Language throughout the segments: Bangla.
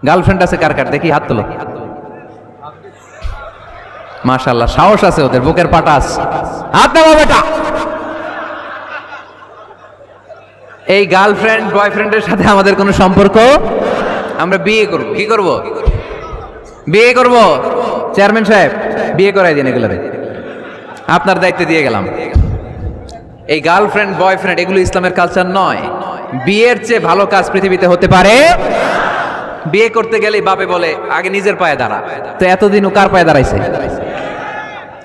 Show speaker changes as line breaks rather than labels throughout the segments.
গার্লফ্রেন্ড আছে কার কার দেখি হাত তোলো। মাশাআল্লাহ, সাহস আছে ওদের, বুকের পাটাস। হাত নামাও বেটা। এই গার্লফ্রেন্ড বয়ফ্রেন্ডের সাথে আমাদের কোনো সম্পর্ক? আমরা বিয়ে করব। কি করব? বিয়ে করব। চেয়ারম্যান সাহেব বিয়ে করাই দিন এগুলোরে, আপনার দায়িত্বে দিয়ে গেলাম। এই গার্লফ্রেন্ড বয়ফ্রেন্ড এগুলো ইসলামের কালচার নয়। বিয়ের চেয়ে ভালো কাজ পৃথিবীতে হতে পারে? বিয়ে করতে গেলেই বাপে বলে আগে নিজের পায়ে দাঁড়া। তো এতদিন ও কার পায়ে দাঁড়াইছে?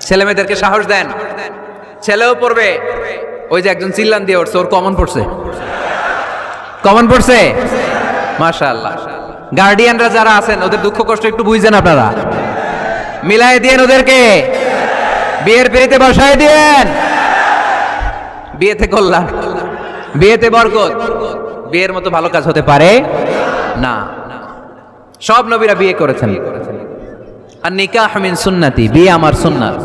ছেলে মেয়েদেরকে সাহস দেন, ছেলেও পড়বে। ওই যে একজন চিল্লান দিয়ে উঠছে, ওর কমন পড়ছে, কমন পড়ছে। মাশাআল্লাহ। গার্ডিয়ানরা যারা আছেন ওদের দুঃখ কষ্ট একটু বুঝছেন আপনারা, মিলাই দিয়েন ওদেরকে, বিয়ের পিড়িতে বসায় দিয়েন। বিয়েতে কল্যাণ, বিয়েতে বরকত। বিয়ের মতো ভালো কাজ হতে পারে না। সব নবীরা বিয়ে করেছেন। আর নিকাহ মিন সুন্নতি, বিয়ে আমার সুন্নাত।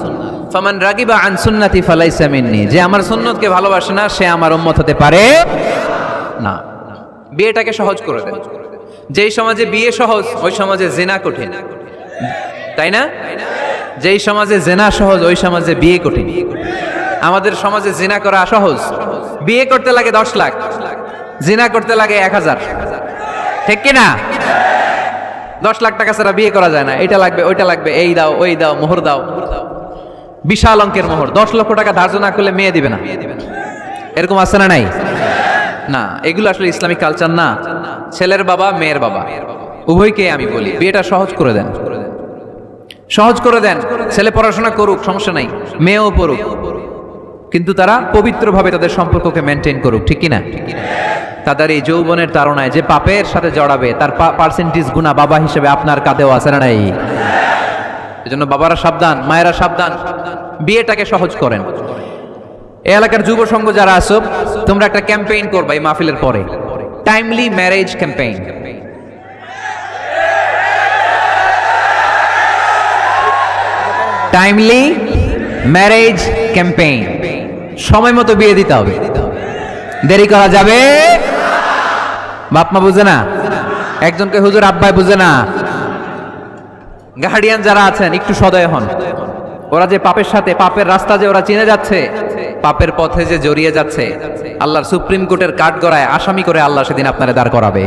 ফামান রাগিবা আন সুন্নতি ফালাইসা মিন্নি, যে আমার সুন্নতকে ভালোবাসে না সে আমার উম্মত হতে পারে না। বিয়েটাকে সহজ করে দেন। যেই সমাজে বিয়ে সহজ ওই সমাজে জিনা কঠিন, তাই না? যেই সমাজে জিনা সহজ ওই সমাজে বিয়ে কঠিন। আমাদের সমাজে জিনা করা সহজ, বিয়ে করতে লাগে 10 লাখ, জিনা করতে লাগে 1000। ঠিক কিনা? 10 লাখ টাকা ছাড়া বিয়ে করা যায় না। এটা লাগবে, ওইটা লাগবে, এই দাও, ওই দাও, মোহর দাও, বিশাল অঙ্কের মোহর। 10 লক্ষ টাকা ধার্য না করলে মেয়ে দিবে না। এরকম আছে না নাই? না, এগুলো আসলে ইসলামিক কালচার না। ছেলের বাবা মেয়ের বাবা উভয়কে আমি বলি বিয়েটা সহজ করে দেন, সহজ করে দেন। ছেলে পড়াশোনা করুক, সমস্যা নাই, মেয়েও পড়ুক, কিন্তু তারা পবিত্রভাবে তাদের সম্পর্ককে মেনটেন করুক। ঠিক কিনা? তাদের এই যৌবনের তাড়নায় যে পাপের সাথে জড়াবে তার পার্সেন্টেজ গুণা বাবা হিসেবে আপনার কাঁধেও আছে না নাই? এজন্য বাবারা সাবধান, মায়েরা সাবধান, বিয়েটাকে সহজ করেন। এই এলাকার যুব সংঘ যারা আছো, তোমরা একটা ক্যাম্পেইন করবা এই মাহফিলের পরে, timely marriage campaign. Timely marriage campaign. সময় মতো বিয়ে দিতে হবে, দেরি করা যাবে। বাপ মা বুঝে না, একজনকে হুজুর আব্বাই বুঝে না। গার্ডিয়ান যারা আছেন একটু সদয় হন। ওরা যে পাপের সাথে, পাপের রাস্তা যে ওরা চিনে যাচ্ছে, পাপের পথে যে জড়িয়ে যাচ্ছে, আল্লাহর সুপ্রিম কোর্টের কাঠগড়ায় আসামি করে আল্লাহ সেদিন আপনারে দাঁড় করাবে।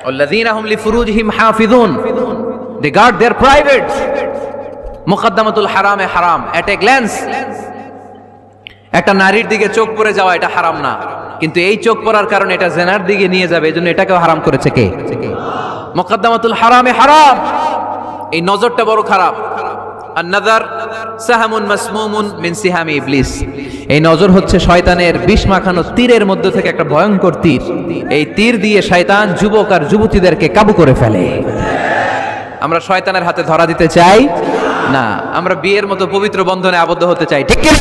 আল্লাযীনা হুম লিফুরুজিহিম হাফিযুন, দে গার্ড देयर প্রাইভেটস। মুকদ্দমাতুল হারামে হারাম, এট এ গ্ল্যান্স। একটা নারীর দিকে চোখ পড়ে যাওয়া এটা হারাম না, কিন্তু এই চোখ পড়ার কারণে এটা জেনার দিকে নিয়ে যাবে, এজন্য এটাকেও হারাম করেছে কে? মুকদ্দমাতুল হারামে হারাম। এই নজরটা বড় খারাপ। আর নাযার সাহামুন মাসমুমুন মিন সিহামি ইবলিস। এই নজর হচ্ছে শয়তানের বিষ মাখানো তীরের মধ্যে থেকে একটা ভয়ঙ্কর তীর। এই তীর দিয়ে শয়তান যুবক আর যুবতীদেরকে কাবু করে ফেলে। আমরা শয়তানের হাতে ধরা দিতে চাই না, আমরা বিয়ের মতো পবিত্র বন্ধনে আবদ্ধ হতে চাই। ঠিক কি?